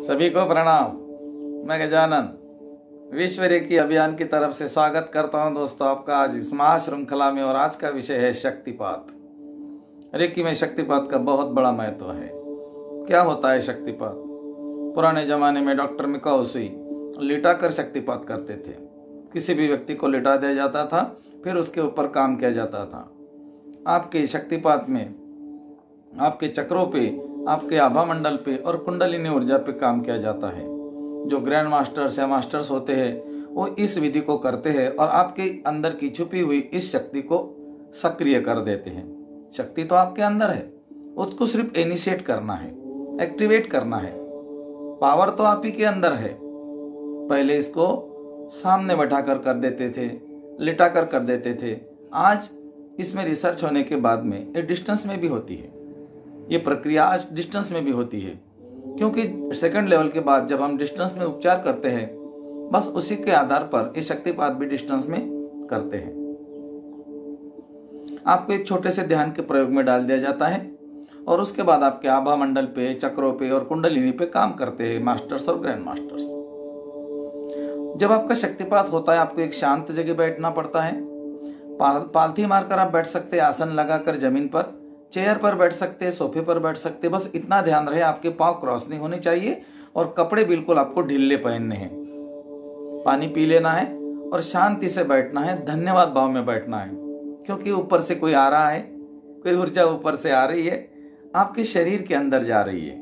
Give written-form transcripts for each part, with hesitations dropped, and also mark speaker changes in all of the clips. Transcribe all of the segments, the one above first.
Speaker 1: सभी को प्रणाम। मैं गजानन विश्व रेकी अभियान की तरफ से स्वागत करता हूं दोस्तों आपका आज इस महाश्रृंखला में। और आज का विषय है शक्तिपात। रेकी में शक्तिपात का बहुत बड़ा महत्व है। क्या होता है शक्तिपात? पुराने जमाने में डॉक्टर मिकाओशी लिटा कर शक्तिपात करते थे। किसी भी व्यक्ति को लिटा दिया जाता था, फिर उसके ऊपर काम किया जाता था। आपके शक्तिपात में आपके चक्रों पे, आपके आभा मंडल पे और कुंडलिनी ऊर्जा पे काम किया जाता है। जो ग्रैंड मास्टर्स या मास्टर्स होते हैं वो इस विधि को करते हैं और आपके अंदर की छुपी हुई इस शक्ति को सक्रिय कर देते हैं। शक्ति तो आपके अंदर है, उसको सिर्फ इनिशिएट करना है, एक्टिवेट करना है। पावर तो आप ही के अंदर है। पहले इसको सामने बैठाकर कर देते थे, लिटा कर देते थे। आज इसमें रिसर्च होने के बाद में ये डिस्टेंस में भी होती है। ये प्रक्रिया आज डिस्टेंस में भी होती है, क्योंकि सेकंड लेवल के बाद जब हम डिस्टेंस में उपचार करते हैं, बस उसी के आधार पर ये शक्तिपात भी डिस्टेंस में करते हैं। आपको एक छोटे से ध्यान के प्रयोग में डाल दिया जाता है और उसके बाद आपके आभा मंडल पे, चक्रों पे और कुंडलिनी पे काम करते हैं मास्टर्स और ग्रैंड मास्टर्स। जब आपका शक्तिपात होता है, आपको एक शांत जगह बैठना पड़ता है। पालथी मारकर आप बैठ सकते हैं, आसन लगाकर जमीन पर, चेयर पर बैठ सकते हैं, सोफे पर बैठ सकते हैं। बस इतना ध्यान रहे आपके पांव क्रॉस नहीं होने चाहिए और कपड़े बिल्कुल आपको ढीले पहनने हैं। पानी पी लेना है और शांति से बैठना है, धन्यवाद भाव में बैठना है। क्योंकि ऊपर से कोई आ रहा है, कोई ऊर्जा ऊपर से आ रही है, आपके शरीर के अंदर जा रही है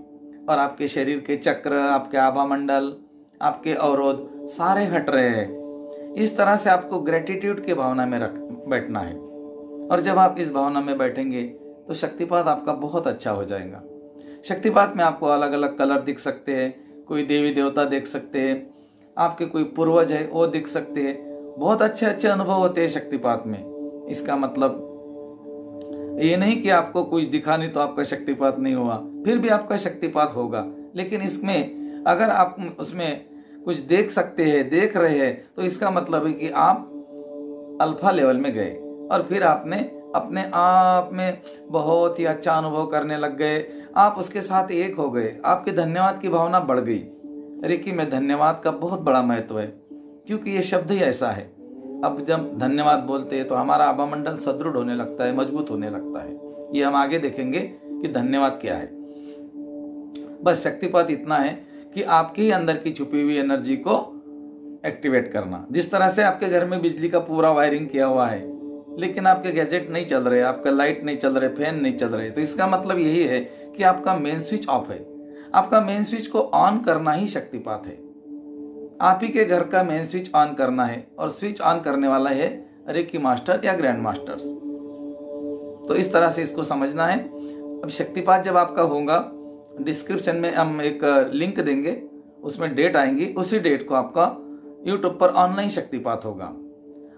Speaker 1: और आपके शरीर के चक्र, आपके आभा मंडल, आपके अवरोध सारे हट रहे हैं। इस तरह से आपको ग्रेटिट्यूड की भावना में बैठना है। और जब आप इस भावना में बैठेंगे तो शक्तिपात आपका बहुत अच्छा हो जाएगा। शक्तिपात में आपको अलग अलग कलर दिख सकते हैं, कोई देवी देवता देख सकते हैं, आपके कोई पूर्वज है वो दिख सकते हैं। बहुत अच्छे अच्छे अनुभव होते हैं शक्तिपात में। इसका मतलब ये नहीं कि आपको कुछ दिखा नहीं तो आपका शक्तिपात नहीं हुआ, फिर भी आपका शक्तिपात होगा। लेकिन इसमें अगर आप उसमें कुछ देख सकते हैं, देख रहे हैं, तो इसका मतलब है कि आप अल्फा लेवल में गए और फिर आपने अपने आप में बहुत ही अच्छा अनुभव करने लग गए। आप उसके साथ एक हो गए, आपकी धन्यवाद की भावना बढ़ गई। रेकी में धन्यवाद का बहुत बड़ा महत्व है, क्योंकि ये शब्द ही ऐसा है। अब जब धन्यवाद बोलते हैं तो हमारा आभा मंडल सुदृढ़ होने लगता है, मजबूत होने लगता है। ये हम आगे देखेंगे कि धन्यवाद क्या है। बस शक्तिपात इतना है कि आपके ही अंदर की छुपी हुई एनर्जी को एक्टिवेट करना। जिस तरह से आपके घर में बिजली का पूरा वायरिंग किया हुआ है, लेकिन आपके गैजेट नहीं चल रहे, आपका लाइट नहीं चल रहे, फैन नहीं चल रहे, तो इसका मतलब यही है कि आपका मेन स्विच ऑफ है। आपका मेन स्विच को ऑन करना ही शक्तिपात है। आप ही के घर का मेन स्विच ऑन करना है और स्विच ऑन करने वाला है रेकी मास्टर या ग्रैंड मास्टर्स। तो इस तरह से इसको समझना है। अब शक्तिपात जब आपका होगा, डिस्क्रिप्शन में हम एक लिंक देंगे, उसमें डेट आएंगी, उसी डेट को आपका यूट्यूब पर ऑनलाइन शक्तिपात होगा।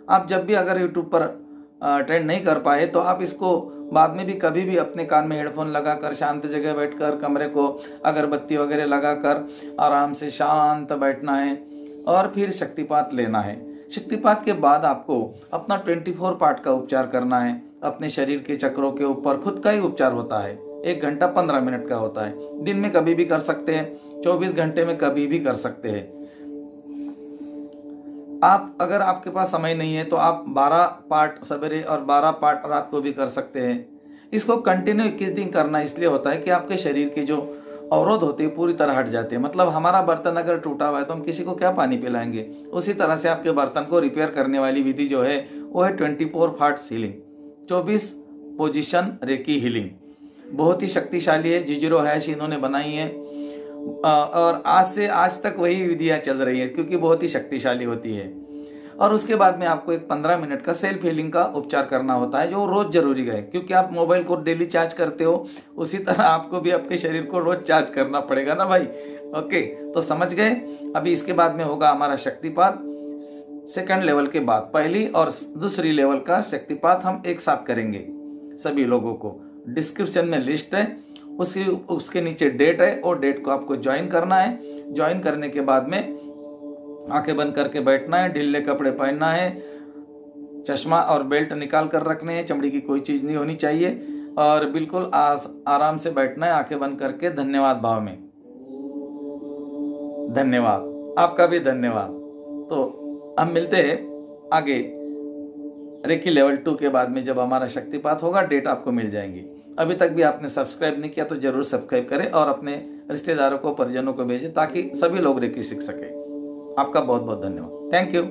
Speaker 1: आप जब भी अगर यूट्यूब पर अटेंड नहीं कर पाए तो आप इसको बाद में भी कभी भी अपने कान में हेडफोन लगाकर शांत जगह बैठकर, कमरे को अगरबत्ती वगैरह लगाकर आराम से शांत बैठना है और फिर शक्तिपात लेना है। शक्तिपात के बाद आपको अपना 24 पार्ट का उपचार करना है। अपने शरीर के चक्रों के ऊपर खुद का ही उपचार होता है। 1 घंटा 15 मिनट का होता है। दिन में कभी भी कर सकते हैं, 24 घंटे में कभी भी कर सकते हैं। आप अगर आपके पास समय नहीं है तो आप 12 पार्ट सवेरे और 12 पार्ट रात को भी कर सकते हैं। इसको कंटिन्यू 21 दिन करना इसलिए होता है कि आपके शरीर के जो अवरोध होते हैं पूरी तरह हट जाते हैं। मतलब हमारा बर्तन अगर टूटा हुआ है तो हम किसी को क्या पानी पिलाएंगे, उसी तरह से आपके बर्तन को रिपेयर करने वाली विधि जो है वो है 24 parts healing, 24 position recce healing. बहुत ही शक्तिशाली है। जिजिरो हैश इन्होंने बनाई है और आज से आज तक वही विधियां चल रही है, क्योंकि बहुत ही शक्तिशाली होती है। और उसके बाद में आपको एक 15 मिनट का सेल्फ हीलिंग का उपचार करना होता है, जो रोज जरूरी है। क्योंकि आप मोबाइल को डेली चार्ज करते हो, उसी तरह आपको भी आपके शरीर को रोज चार्ज करना पड़ेगा ना भाई। ओके, तो समझ गए। अभी इसके बाद में होगा हमारा शक्तिपात सेकंड लेवल के बाद। पहली और दूसरी लेवल का शक्तिपात हम एक साथ करेंगे सभी लोगों को। डिस्क्रिप्शन में लिस्ट है, उसके नीचे डेट है और डेट को आपको ज्वाइन करना है। ज्वाइन करने के बाद में आंखें बंद करके बैठना है, ढीले कपड़े पहनना है, चश्मा और बेल्ट निकाल कर रखने हैं, चमड़ी की कोई चीज नहीं होनी चाहिए और बिल्कुल आराम से बैठना है आंखें बंद करके, धन्यवाद भाव में। धन्यवाद, आपका भी धन्यवाद। तो हम मिलते हैं आगे रेकी लेवल 2 के बाद में, जब हमारा शक्तिपात होगा डेट आपको मिल जाएंगी। अभी तक भी आपने सब्सक्राइब नहीं किया तो जरूर सब्सक्राइब करें और अपने रिश्तेदारों को, परिजनों को भेजें ताकि सभी लोग रेकी सीख सके। आपका बहुत बहुत धन्यवाद। Thank you.